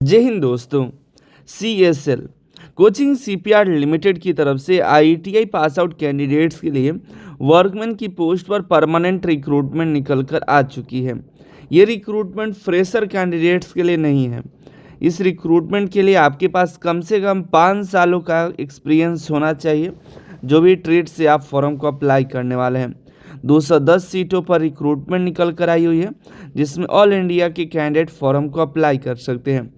जय हिंद दोस्तों। CSL coaching CPR limited की तरफ से IITI पास आउट कैंडिडेट्स के लिए वर्कमैन की पोस्ट पर परमानेंट रिक्रूटमेंट निकल कर आ चुकी है। ये रिक्रूटमेंट फ्रेशर कैंडिडेट्स के लिए नहीं है। इस रिक्रूटमेंट के लिए आपके पास कम से कम 5 सालों का एक्सपीरियंस होना चाहिए, जो भी ट्रेड से आप फॉर्म को अप्लाई करने वाले हैं। 210 सीटों पर रिक्रूटमेंट निकल कर आई हुई है, जिसमें ऑल इंडिया के कैंडिडेट फॉर्म को अप्लाई कर सकते हैं।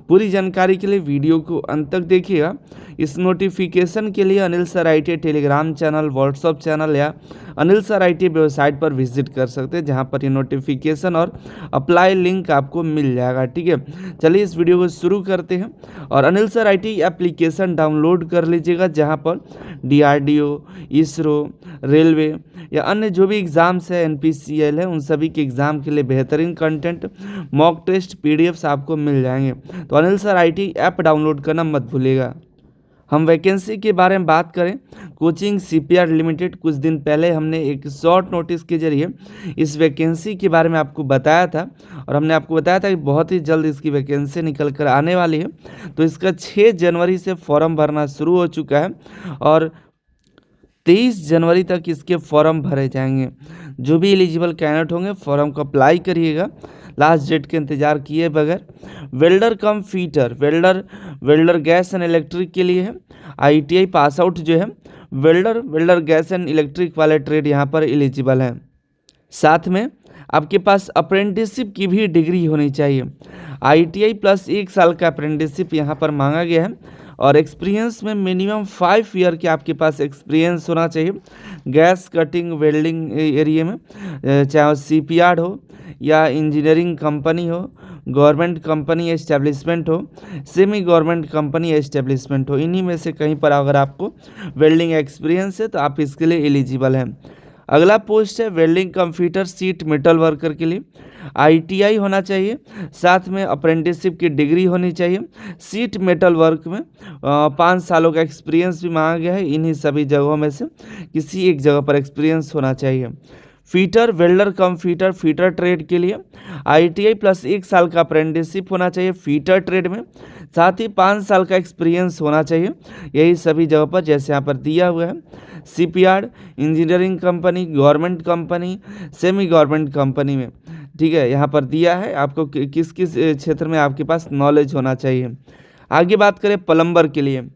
पूरी जानकारी के लिए वीडियो को अंत तक देखिएगा। इस नोटिफिकेशन के लिए Anil sir IT Telegram channel, WhatsApp channel या अनिल सर IT वेबसाइट पर विजिट कर सकते हैं, जहां पर ये नोटिफिकेशन और अप्लाई लिंक आपको मिल जाएगा। ठीक है, चलिए इस वीडियो को शुरू करते हैं। और Anil sir IT application download कर लीजिएगा, जहां पर DRDO, इसरो, रेलवे या अन्य जो भी एग्ज़ाम्स है, NPCL है, उन सभी के एग्ज़ाम के लिए बेहतरीन कंटेंट, मॉक टेस्ट, PDFs आपको मिल जाएंगे। तो Anil sir IT app download करना मत भूलिएगा। हम वैकेंसी के बारे में बात करें, कोचिंग CPR लिमिटेड कुछ दिन पहले हमने एक शॉर्ट नोटिस के जरिए इस वैकेंसी के बारे में आपको बताया था, और हमने आपको बताया था कि बहुत ही जल्द इसकी वैकेंसी निकल कर आने वाली है। तो इसका 6 जनवरी से फॉर्म भरना शुरू हो चुका है और 23 जनवरी तक इसके फॉर्म भरे जाएंगे। जो भी एलिजिबल कैंडिडेट होंगे फॉर्म को अप्लाई करिएगा, लास्ट डेट के इंतज़ार किए बगैर। Welder come fitter, welder gas and electric के लिए है। IITI पास आउट जो है वेल्डर गैस एंड इलेक्ट्रिक वाले ट्रेड यहाँ पर एलिजिबल हैं। साथ में आपके पास अप्रेंटिसशिप की भी डिग्री होनी चाहिए। IITI प्लस 1 साल का अप्रेंटिसशिप यहाँ पर मांगा गया है, और एक्सपीरियंस में मिनिमम 5 ईयर के आपके पास एक्सपीरियंस होना चाहिए गैस कटिंग वेल्डिंग एरिया में, चाहे वो CPR हो या इंजीनियरिंग कंपनी हो, गवर्नमेंट कंपनी एस्टेब्लिशमेंट हो, सेमी गवर्नमेंट कंपनी एस्टेब्लिशमेंट हो। इन्हीं में से कहीं पर अगर आपको वेल्डिंग एक्सपीरियंस है तो आप इसके लिए एलिजिबल हैं। अगला पोस्ट है welding computer seat metal worker के लिए। IITI होना चाहिए, साथ में अप्रेंटिसशिप की डिग्री होनी चाहिए। सीट मेटल वर्क में 5 सालों का एक्सपीरियंस भी मांगा गया है। इन्हीं सभी जगहों में से किसी एक जगह पर एक्सपीरियंस होना चाहिए। फीटर, वेल्डर कम फीटर ट्रेड के लिए IITI प्लस 1 साल का अप्रेंटिसशिप होना चाहिए फीटर ट्रेड में, साथ ही 5 साल का एक्सपीरियंस होना चाहिए। यही सभी जगह पर जैसे यहाँ पर दिया हुआ है, CPR, engineering company, government company, semi government company में। ठीक है, यहाँ पर दिया है आपको किस किस क्षेत्र में आपके पास नॉलेज होना चाहिए। आगे बात करें प्लम्बर के लिए,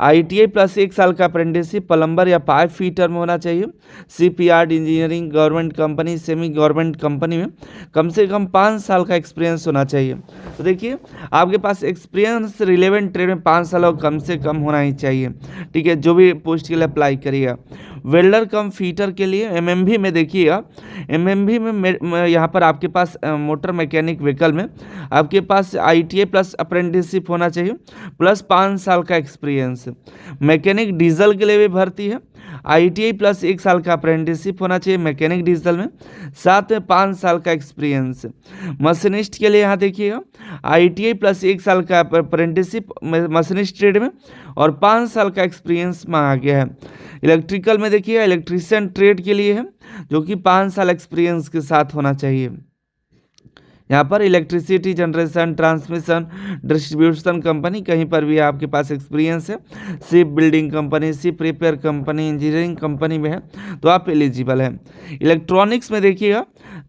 IITI प्लस 1 साल का अप्रेंटिसशिप प्लम्बर या पाइप फिटर में होना चाहिए। CPR, engineering, government company, semi government company में कम से कम 5 साल का एक्सपीरियंस होना चाहिए। तो देखिए, आपके पास एक्सपीरियंस रिलेवेंट ट्रेड में 5 साल कम से कम होना ही चाहिए। ठीक है, जो भी पोस्ट के लिए अप्लाई करिएगा। वेल्डर कम फीटर के लिए MMV में देखिएगा, MMV में यहाँ पर आपके पास मोटर मैकेनिक व्हीकल में आपके पास IITI प्लस अप्रेंटिसशिप होना चाहिए प्लस 5 साल का एक्सपीरियंस। मैकेनिक डीजल के लिए भी भर्ती है, IITI प्लस 1 साल का अप्रेंटिसशिप होना चाहिए मैकेनिक डीजल में, साथ में 5 साल का एक्सपीरियंस। मशीनिस्ट के लिए यहाँ देखिएगा, IITI प्लस 1 साल का अप्रेंटिसशिप मशीनिस्ट ट्रेड में और 5 साल का एक्सपीरियंस मांगा गया है। इलेक्ट्रिकल में देखिए इलेक्ट्रीशियन ट्रेड के लिए है, जो कि 5 साल एक्सपीरियंस के साथ होना चाहिए। यहाँ पर electricity generation, transmission, distribution company, कहीं पर भी आपके पास एक्सपीरियंस है। Ship building company, ship repair company, engineering company में है तो आप एलिजिबल हैं। इलेक्ट्रॉनिक्स में देखिएगा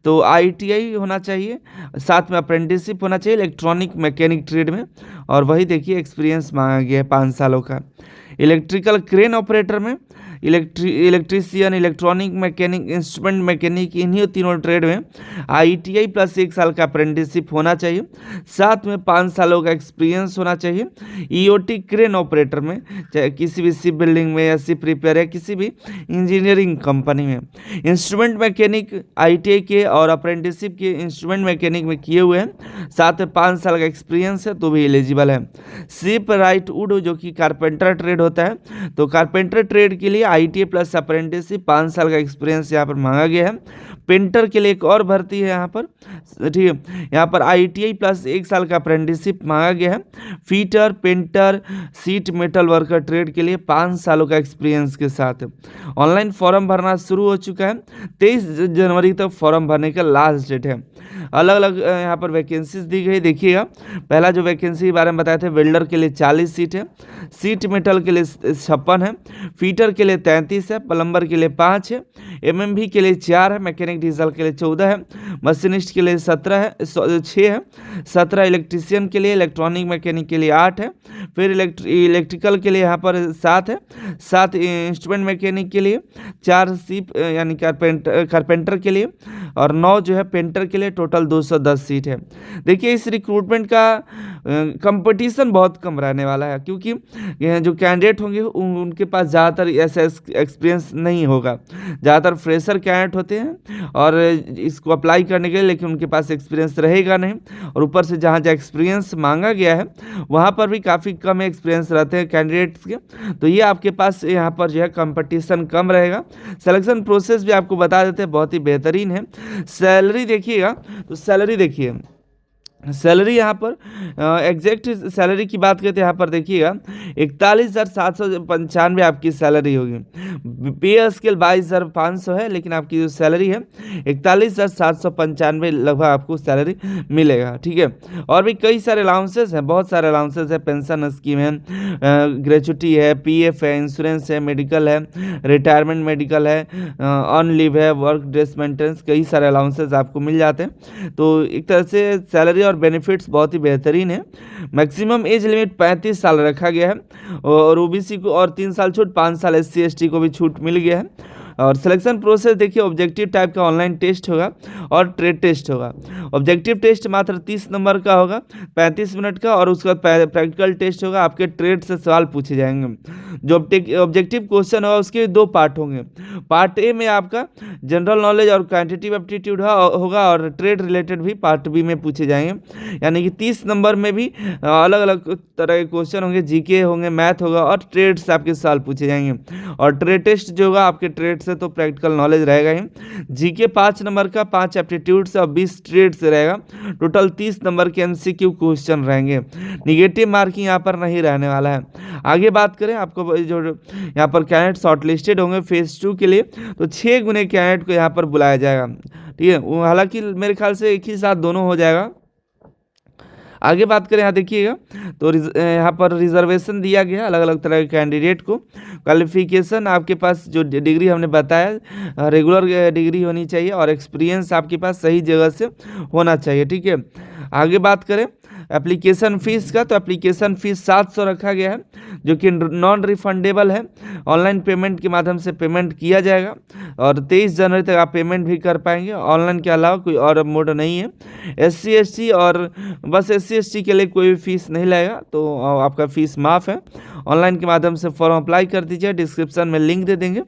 तो IITI होना चाहिए, साथ में अप्रेंटिसशिप होना चाहिए इलेक्ट्रॉनिक मैकेनिक ट्रेड में, और वही देखिए एक्सपीरियंस मांगा गया है 5 सालों का। इलेक्ट्रिकल क्रेन ऑपरेटर में electrician, electronic mechanic, instrument mechanic, इन्हीं तीनों ट्रेड में IITI प्लस 1 साल का अप्रेंटिसशिप होना चाहिए, साथ में 5 सालों का एक्सपीरियंस होना चाहिए। EOT क्रेन ऑपरेटर में, चाहे किसी भी शिप बिल्डिंग में या शिप रिपेयर या किसी भी इंजीनियरिंग कंपनी में। इंस्ट्रूमेंट मैकेनिक IITI के और अप्रेंटिसशिप के इंस्ट्रूमेंट मैकेनिक में किए हुए हैं, साथ में 5 साल का एक्सपीरियंस है तो भी एलिजिबल है। शिप राइट वुड जो कि कारपेंटर ट्रेड होता है, तो कारपेंटर ट्रेड के लिए IITI प्लस अप्रेंटिसशिप 5 साल का एक्सपीरियंस यहाँ पर मांगा गया है। पेंटर के लिए एक और भर्ती है यहाँ पर, ठीक है। यहाँ पर ITI प्लस 1 साल का अप्रेंटिसशिप मांगा गया है। Fitter, painter, seat metal worker trade के लिए 5 सालों का एक्सपीरियंस के साथ। ऑनलाइन फॉर्म भरना शुरू हो चुका है। 23 जनवरी तक फॉर्म भरने का लास्ट डेट है। अलग अलग यहाँ पर वैकेंसीज दी गई, देखिएगा। पहला जो वैकेंसी के बारे में बताए थे, वेल्डर के लिए 40 सीट है, सीट मेटल के लिए 56 है, फीटर के लिए 33 है, प्लम्बर के लिए 5 है, MMV के लिए 4 है, मैकेनिक डीजल के लिए 14 है, मशीनिस्ट के लिए 6 है, 17 इलेक्ट्रीशियन के लिए, इलेक्ट्रॉनिक मैकेनिक के लिए 8 है, फिर इलेक्ट्रिकल के लिए यहाँ पर 7 है, 7 इंस्ट्रूमेंट मैकेनिक के लिए, 4 सीप यानी कारपेंटर के लिए, और 9 जो है पेंटर के लिए। टोटल 210 सीट है। देखिए इस रिक्रूटमेंट का कंपटीशन बहुत कम रहने वाला है, क्योंकि जो कैंडिडेट होंगे उनके पास ज़्यादातर ऐसा एक्सपीरियंस नहीं होगा। ज़्यादातर फ्रेशर कैंडिडेट होते हैं और इसको अप्लाई करने के लिए, लेकिन उनके पास एक्सपीरियंस रहेगा नहीं, और ऊपर से जहाँ जहाँ एक्सपीरियंस मांगा गया है वहाँ पर भी काफ़ी कम एक्सपीरियंस रहते हैं कैंडिडेट्स के। तो ये आपके पास यहाँ पर जो है कंपटीशन कम रहेगा। सिलेक्शन प्रोसेस भी आपको बता देते हैं, बहुत ही बेहतरीन है। सैलरी देखिएगा, तो सैलरी देखिए, सैलरी यहाँ पर एग्जैक्ट सैलरी की बात करते हैं, यहाँ पर देखिएगा 41,795 आपकी सैलरी होगी। पे स्केल 22,500 है, लेकिन आपकी जो सैलरी है 41,795 लगभग आपको सैलरी मिलेगा, ठीक है। और भी कई सारे अलाउंसेस हैं, बहुत सारे अलाउंसेस है, पेंशन स्कीम है, ग्रेचुटी है, PF है, इंश्योरेंस है, मेडिकल है, रिटायरमेंट मेडिकल है, ऑन लीव है, वर्क ड्रेस मेंटेनेंस, कई सारे अलाउंसेस आपको मिल जाते हैं। तो एक तरह से सैलरी और बेनिफिट्स बहुत ही बेहतरीन है। मैक्सिमम एज लिमिट 35 साल रखा गया है, और OBC को और 3 साल छूट, 5 साल SC ST को भी छूट मिल गया है। और सिलेक्शन प्रोसेस देखिए, ऑब्जेक्टिव टाइप का ऑनलाइन टेस्ट होगा और ट्रेड टेस्ट होगा। ऑब्जेक्टिव टेस्ट मात्र 30 नंबर का होगा, 35 मिनट का, और उसका प्रैक्टिकल टेस्ट होगा, आपके ट्रेड से सवाल पूछे जाएंगे। जो ऑब्जेक्टिव क्वेश्चन होगा उसके 2 पार्ट होंगे। पार्ट ए में आपका जनरल नॉलेज और क्वांटिटेटिव एप्टीट्यूड होगा, और ट्रेड रिलेटेड भी पार्ट बी में पूछे जाएंगे। यानी कि 30 नंबर में भी अलग अलग तरह के क्वेश्चन होंगे, GK होंगे, मैथ होगा, और ट्रेड से आपके सवाल पूछे जाएंगे। और ट्रेड टेस्ट जो होगा आपके ट्रेड से तो प्रैक्टिकल नॉलेज रहेगा ही। GK 5 नंबर का, 5 एप्टीट्यूड से और 20 ट्रेड से रहेगा। टोटल 30 नंबर के MCQ क्वेश्चन रहेंगे। निगेटिव मार्किंग यहाँ पर नहीं रहने वाला है। आगे बात करें, आपको जो यहाँ पर कैंडिडेट शॉर्टलिस्टेड होंगे फेज 2 के लिए, तो 6 गुने कैंडिडेट को यहाँ पर बुलाया जाएगा, ठीक है। हालांकि मेरे ख्याल से एक ही साथ दोनों हो जाएगा। आगे बात करें, यहाँ देखिएगा, तो यहाँ पर रिजर्वेशन दिया गया अलग अलग तरह के कैंडिडेट को। क्वालिफिकेशन आपके पास जो डिग्री हमने बताया, रेगुलर डिग्री होनी चाहिए, और एक्सपीरियंस आपके पास सही जगह से होना चाहिए, ठीक है। आगे बात करें एप्लीकेशन फ़ीस का, तो एप्लीकेशन फ़ीस 700 रखा गया है, जो कि नॉन रिफंडेबल है। ऑनलाइन पेमेंट के माध्यम से पेमेंट किया जाएगा, और 23 जनवरी तक आप पेमेंट भी कर पाएंगे। ऑनलाइन के अलावा कोई और मोड नहीं है। SC ST और बस SC ST के लिए कोई भी फीस नहीं लगेगा, तो आपका फ़ीस माफ़ है। ऑनलाइन के माध्यम से फॉर्म अप्लाई कर दीजिए, डिस्क्रिप्शन में लिंक दे देंगे,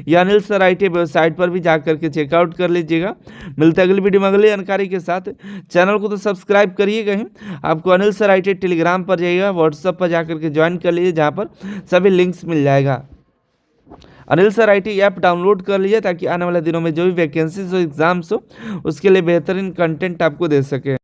या अनिल सर IT वेबसाइट पर भी जा करके चेकआउट कर लीजिएगा। मिलते हैं अगली वीडियो में अगली जानकारी के साथ। चैनल को तो सब्सक्राइब करिएगा ही। आपको अनिल सर IT टेलीग्राम पर जाइएगा, व्हाट्सएप पर जाकर के ज्वाइन कर लीजिए, जहाँ पर सभी लिंक्स मिल जाएगा। Anil sir IT app download कर लीजिए, ताकि आने वाले दिनों में जो भी वैकेंसीज हो, एग्जाम्स हो, उसके लिए बेहतरीन कंटेंट आपको दे सके।